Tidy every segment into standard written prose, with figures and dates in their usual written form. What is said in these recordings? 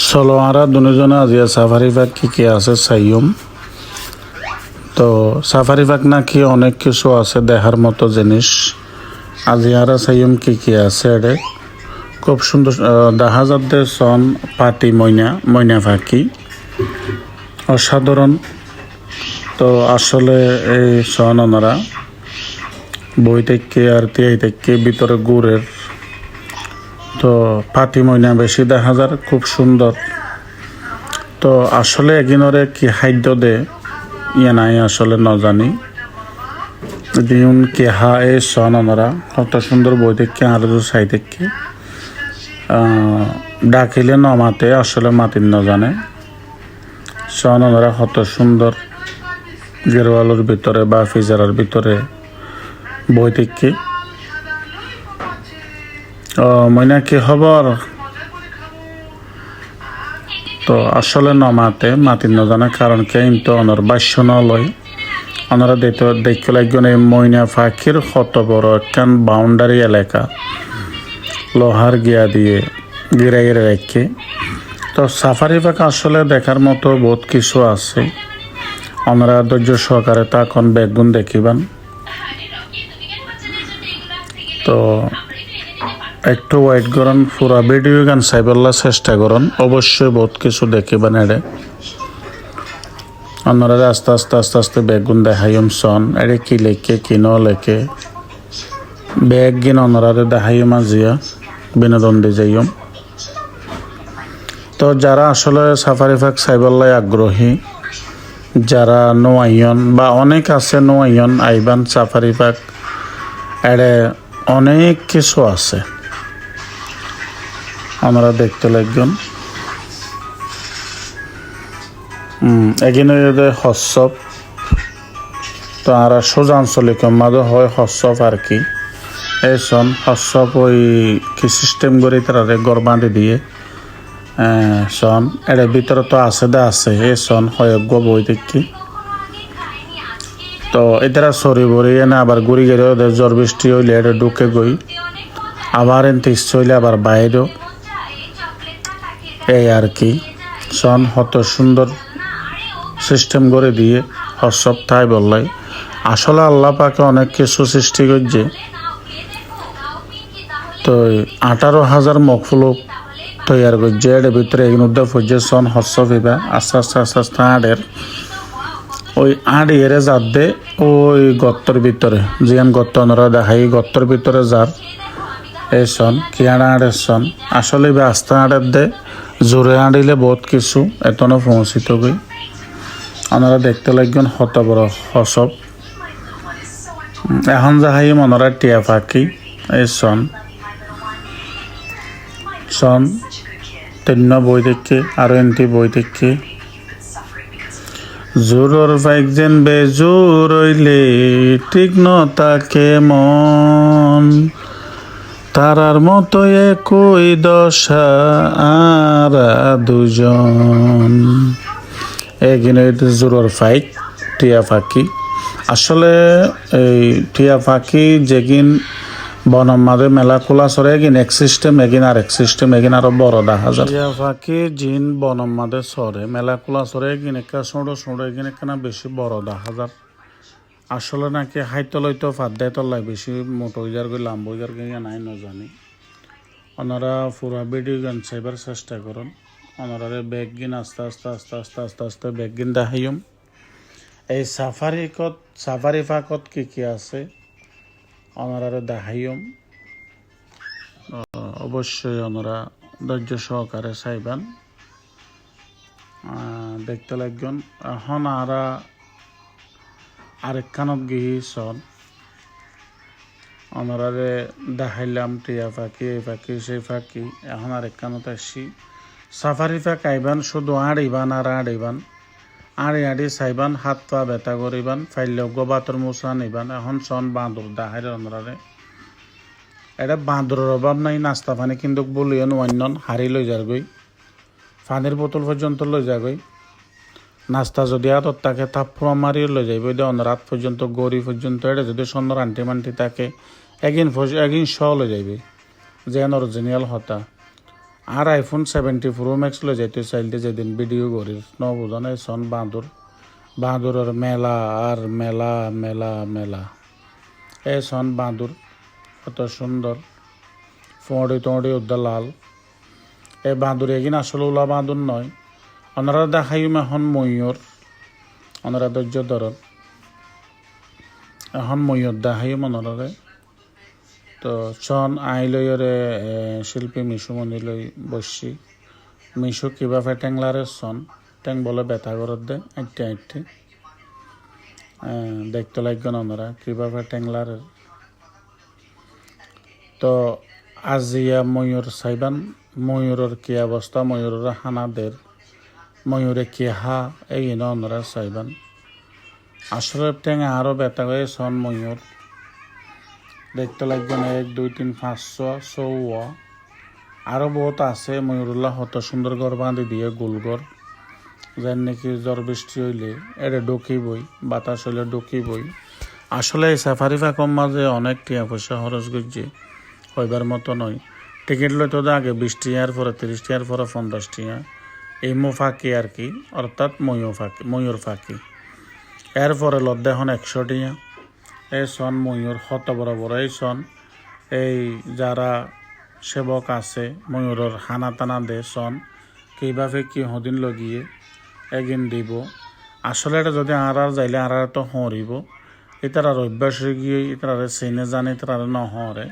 চলো আমরা দুজনে আজি সাফারি পার্ক কি আছে চাইম। তো সাফারি পার্ক নাকি অনেক কিছু আছে দেখার মতো জিনিস। আজি আমরা চাইম কি আছে এডে খুব সুন্দর দেখা যাচ্ছে সন পাটি ময়না পাখি অসাধারণ। তো আসলে এই সন ওনারা বই থেকে আর তিয়াই থেকে ভিতরে গুড়ের তো পাটি ময়না বেশি দেখা যায় খুব সুন্দর। তো আসলে এগিনরে কি খাদ্য দে ইয়ে নাই আসলে নজানি দিন কেহা এই সন ওনারা কত সুন্দর বই থেকে আর সাই থেকে ডাকিলে নমাতে আসলে মাতিন নজানে সন ওনারা কত সুন্দর গেরওয়ালের ভিতরে বা ফিজারের ভিতরে বই থেকে ময়না কি খবর। তো আসলে নমাতে মাতিন নজানে কারণ কে কিন্তু অনর বাস্য নলয় ওনারা দেখতে লাগবেন এই ময়না পাখির কত বড় একখান বাউন্ডারি এলাকা লোহার গিয়া দিয়ে গিরাই রেখে। তো সাফারি পার্ক আসলে দেখার মতো বহুত কিছু আছে ওনারা ধৈর্য সহকারে তখন বেগুন দেখিবেন। তো একটু ওয়েট করুন পুরা ভিডিও গান চাইবার চেষ্টা করুন অবশ্যই বহুত কিছু দেখিবেন এডে আপনারা আস্তে আস্তে বেগুন দেখাইম সন এডে কি লেখে কি ন লেখে বেগ গিন ওনারা দেখাইম আজিয়া বিনোদন দিয়ে যাইম। তো যারা আসলে সাফারি পার্ক চাইবার আগ্রহী যারা নোয়াইন বা অনেক আছে নোয়াইন আইবান সাফারি পার্ক এডে অনেক কিছু আছে আমরা দেখতে লাগবেন। এগিনে হস্যপ তো আর সোজা আঞ্চলিক মাঝে হয় হস্যপ আর কি এই সন হস্যপ ওই কি সিস্টেম করে তারা গড় বাঁধি দিয়ে সন এর ভিতরে তো আছে এই সন হয় বই দেখি। তো এটারা সরি বরিয়ে না আবার ঘুরি গেলে ওদের জ্বর বৃষ্টি হইলে এটা ঢুকে গই আবার এনতে ইচ্ছে হইলে আবার বাইরেও এই আর কি সন হত সুন্দর সিস্টেম করে দিয়ে সপ্তাহে বললাই আসলে আল্লাহ পাকে অনেক কিছু সৃষ্টি করছে। তো 18,000 মখলুক তৈয়ার করছে এর ভিতরে এগুলো ফজে সন হস্য ফিবা আস্তে আড়ের ওই আড় এরে যার দে ওই গর্তর ভিতরে জিয়ান গর্ত ওনারা দেখাই গর্তর ভিতরে যার এই সন কি আড়ের সন আসলে আস্তে আড়ের দে জোরে আড়িলে বহুত কিছু এতনো পৌঁছিত গই ওনারা দেখতে লাগবেন হত বড় হসব এখন যাহাই মনরা টিয়া পাখি এই সন তিন্ন বই দেখে আর এনটি বই দেখে জোরর বাইক যেন বেজোর হইলে ঠিক ন তাকে মন তারার মতো একই দশা আর দুজন এগিনে জোরর ফাইক টিয়া পাখি আসলে এই টিয়া পাখি যেগিন বনম মাঝে মেলা খোলা সরে এগিন এক সিস্টেম এগিন আর এক সিস্টেম এগিন আরো বড় দেখা যায় টিয়া পাখি জিন বনম মাঝে সরে মেলা খোলা সরে এগিন একটা ছোট এগিন একখানা বেশি বড় দেখা যায় আসলে নাকি হাইতে লইতো ফাঁদ দেয় তল্লাই বেশি মোটো যার গই লাম্ব যার গই নাই ন জানি ওনারা পুরা ভিডিও গান চাইবার চেষ্টা করুন ওনারা ব্যাগ গিন আস্তে ব্যাগ গিন দেখাইম। এই সাফারি পার্কত কি আছে ওনারা দেখাইম অবশ্যই ওনারা ধৈর্য সহকারে চাইবেন দেখতে লাগবেন। এখন আরেকখানত গিয়ে সন ওনারা দেখাইলাম টিয়া পাখি এই পাখি সেই পাখি এখন আরেকখানত আসি সাফারি পার্ক আইবান শুধু আড়িবান আড়ি চাইবান হাত পা ব্যথা করিবান ফাইলেও গোবাতর মোচা নিবান এখন সন বাঁদর দেখাইলে ওনারে এটা বাঁদরের অভাব নাই নাস্তা পানি কিন্তু বলিও অন্য হারি লই যাগই পানির বোতল পর্যন্ত লই যাগই নাস্তা যদি হাতত থাকে থাপ্পড় মারিও লই যাইব রাত পর্যন্ত গড়ি পর্যন্ত এটা যদি সুন্দর আন্টি মান্টি থাকে একদিন শ লই যাইবে যে অরিজিনাল হতা আর আইফোন 70 প্রো ম্যাক্স লৈ যাইতে চাইলে যেদিন ভিডিও করির ন বুঝন এই সন বাঁদুরের মেলা আর মেলা মেলা মেলা এই সন বাঁদুর কত সুন্দর ফোঁড়ি তোঁড়ি উদ্দা লাল এই বাঁদুর এগিন আসলে ওলা বাঁদুর নয় ওনারা দেখাইম এখন ময়ূর ওনারা ধৈর্য ধরন এখন ময়ূর দেখাইম ওনারে তো চন আইলরে শিল্পী মিশু মন্দির লই বসছি মিশু কিবা ফে টেংলারে চন টেং বলে ব্যথা করত দে আইটে আইটে দেখতে লাগবেন ওনারা কিবা ফে টেংলারে তো আজিয়া ময়ূর চাইবান ময়ূরের কি অবস্থা ময়ূরের হানাদের ময়ূরে কি হা এই ওনারা চাইবান আসলে টেঙা আরও ব্যথা হয়ে চন ময়ূর দেখতে লাগবেন 1 2 3 5 6 আরও বহুত আছে ময়ূরুল্লাহ হত সুন্দর ঘর বাঁধি দিয়ে গোলঘর যেন নাকি জ্বর বৃষ্টি হইলে এটা ডুকিবই বাতাস হইলে ডুকিবই আসলে এই সাফারি ফাঁকম মাঝে অনেক টিয়া পয়সা খরচ করছে হইবার মতো নয় টিকিট লইতে তো আগে 20 টিয়ার পরে 30 টিয়ার পরে 50 টিয়া এই ফাঁকি আর কি অর্থাৎ ময়ূর ফাঁকি এরপরে লদ্দা এখন 100 টিয়া এই সন ময়ূর হত বড় বড় এই সন এই যারা সেবক আছে ময়ূরের হানা টানা দে সন কিভাবে কি হদিন লগিয়ে এগিন দিব আসলে এটা যদি আর যাইলে আর তো হরিব এটার আর অভ্যাস হয়ে গিয়ে এটার চেনে জানে তার নহরে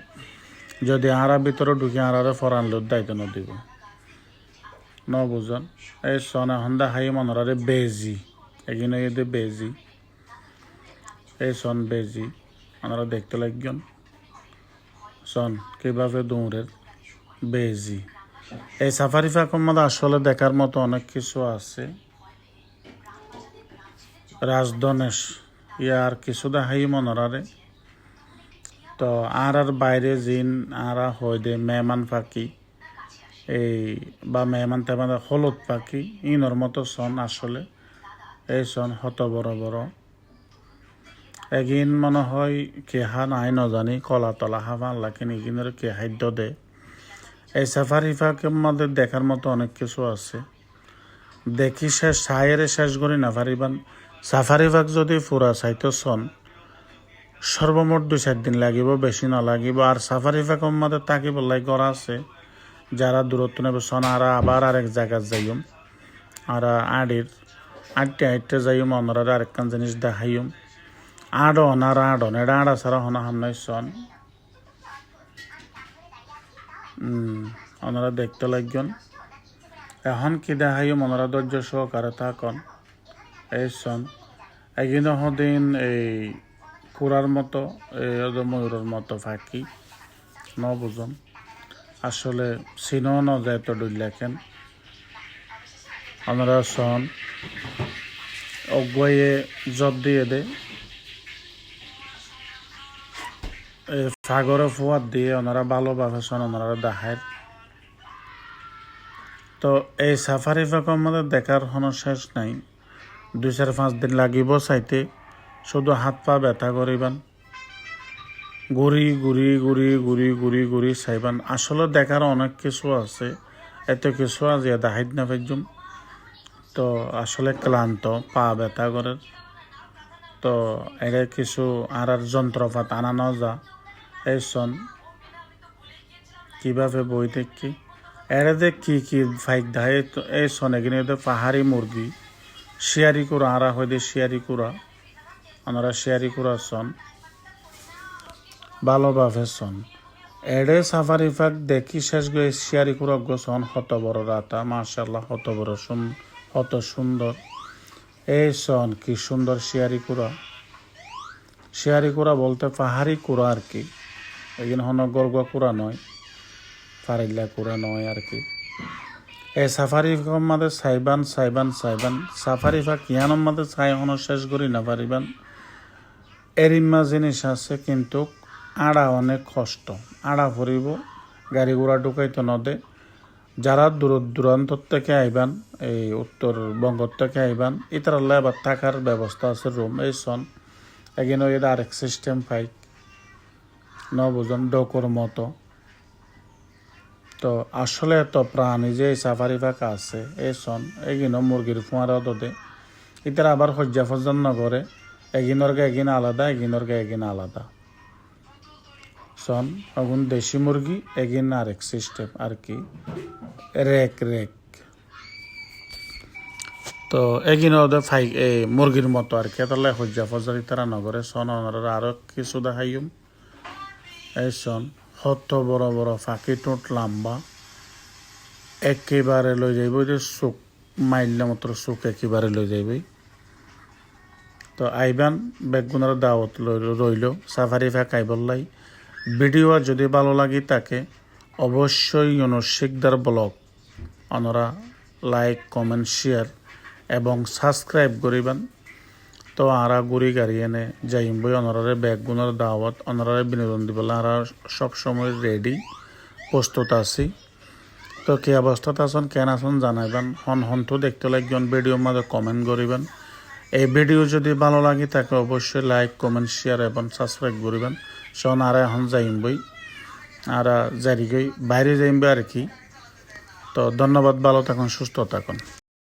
যদি আর ভিতরে ঢুকি আর ফরান লোক দায়িত্ব নদিব ন বুঝন এই সন এখন দেখাই মনরে বেজি এগিনে এদের বেজি এই সন বেজি আপনারা দেখতে লাগবেন সন কিভাবে দৌড়ের বেজি এই সাফারি ফাঁকর মধ্যে আসলে দেখার মতো অনেক কিছু আছে রাজধনেশ ইয়ার কিছু দেখাই মনরারে তো আর বাইরে জিন আর হয় দে মেহমান পাখি এই বা মেহমান তেমান হলুদ পাখি ইনর মতো সন আসলে এই সন হত বড় বড় এগিন মনে হয় কেহা নাই নজানি কলা তলা হাফান লাখিন এগিনের কে খাদ্য দে এই সাফারি ফাঁকের মধ্যে দেখার মতো অনেক কিছু আছে দেখি শেষ সাইরে শেষ করি না পারিবান সাফারি ফাঁক যদি পুরা চাইতো সন সর্বমোট 2-4 দিন লাগিব বেশি না লাগিব আর সাফারি ফাঁকের মধ্যে তাকিব লাই করা আছে যারা দূরত্ব নেবে সন আর আবার আরেক জায়গায় যাইম আর আটতে যাইম অন্যরা আরেকখান জিনিস দেখাইম আডন এটা আড়া ছাড়া হনা হামনাই সন ওনারা দেখতে লাগবেন এখন কি দেখাইম ওনারা ধৈর্য সহকারে থাকন এই সন একদিন দিন এই কুড়ার মতো এই ময়ূরের মতো ফাঁকি ন বুঝন আসলে চিনো ন যায় তো ডুল লেখেন ওনারা সন অগুয়ে জব দিয়ে দে সাগরে ফুয়ার দিয়ে ওনারা ভালোভাবে শোন ওনারা দেখায় তো এই সাফারি ফাঁকের মধ্যে দেখার কোনো শেষ নাই 2-4-5 দিন লাগিব চাইতে শুধু হাত পা ব্যথা করিবান ঘুরি ঘুরি ঘুরি ঘুরি ঘুরি ঘুরি চাইবান আসলে দেখার অনেক কিছু আছে এত কিছু আজ দেখাইত না পাইজুম তো আসলে ক্লান্ত পা ব্যথা করে তো এটা কিছু আর যন্ত্রপাত আনানো যা এই সন কিভাবে বই দেখি এরা দেখ কি ফাইক দেয় এই সন এখানে পাহাড়ি মুরগি শিয়ারি কুড়া আরা হয় দে শিয়ারি কুড়া আমরা শিয়ারি কুড়া সন ভালোভাবে সন এডে সাফারি ফাঁক দেখি শেষ গিয়ে শিয়ারি কুড়া সন হত বড় রাতা মাশাল্লাহ হত বড় হত সুন্দর এই সন কি সুন্দর শিয়ারি কুড়া বলতে পাহাড়ি কুড়া আর কি এখানে হন গরগুয়া কুড়া নয় ফারিল্লা কুড়া নয় আর কি এই সাফারি ফাঁক মাঝে সাইবান সাফারি ফাঁক ইয়ানোর মাঝে চাই হনো শেষ করি না পারিবান এরিমা জিনিস আছে কিন্তু আড়া অনেক কষ্ট আড়া ফুরিব গাড়ি ঘোড়া ঢুকাইতে নদে যারা দূরান্ত থেকে আইবান এই উত্তরবঙ্গ থেকে আইবান ইতারাল্লাহ আবার থাকার ব্যবস্থা আছে রুম এই সন এখানে এটা আরেক সিস্টেম পাই ন বুঝন ডোকর মতো তো আসলে এত প্রাণী যে এই সাফারি পাকা আছে এই সন এগিনো মুরগির ফুঁয়ারা দে ইতারা আবার হজ্জা ফজ্জান নগরে এগিনরগে এগিন আলাদা এগিনরগে এগিন আলাদা সন আগুন দেশি মুরগি এগিন আরেক সিস্টেম আর কি রেক রেক তো এগিন ওদের ফাই এই মুরগির মতো আর কি তাহলে হজ্জা ফজ্জার ইতারা নগরে সন ওনারা আরো কিছু দেখাইম এই সন হত বড় বড় ফাঁকি টোট লম্বা একেবারে লই যাইব যে চুক মাইল্লা মতো চুক একেবারে লই যাইব তো আইবান বেগুনের দাওয়াত রইল সাফারি ফ্যাক আইবল্লাই ভিডিও যদি ভালো লাগে তাকে অবশ্যই শিকদার ব্লগ ওনারা লাইক কমেন্ট শেয়ার এবং সাবস্ক্রাইব করিবেন তো আরা গুড়ি গাড়ি এনে যাইম বই অনারে বেগুনের দাওয়াত অনারে বিনোদন দিবলে আরা সবসময় রেডি প্রস্তুত আছি তো কি অবস্থাত আছেন কেন আছেন জানাইবেন হন হনতো দেখতে একজন ভিডিওর মাঝে কমেন্ট করিবেন এই ভিডিও যদি ভালো লাগে তাকে অবশ্যই লাইক কমেন্ট শেয়ার এবং সাবস্ক্রাইব করিবেন সন আর এখন যাইম বই আর জারি গই বাইরে যাইম বই আর কি তো ধন্যবাদ ভালো থাকুন সুস্থ থাকুন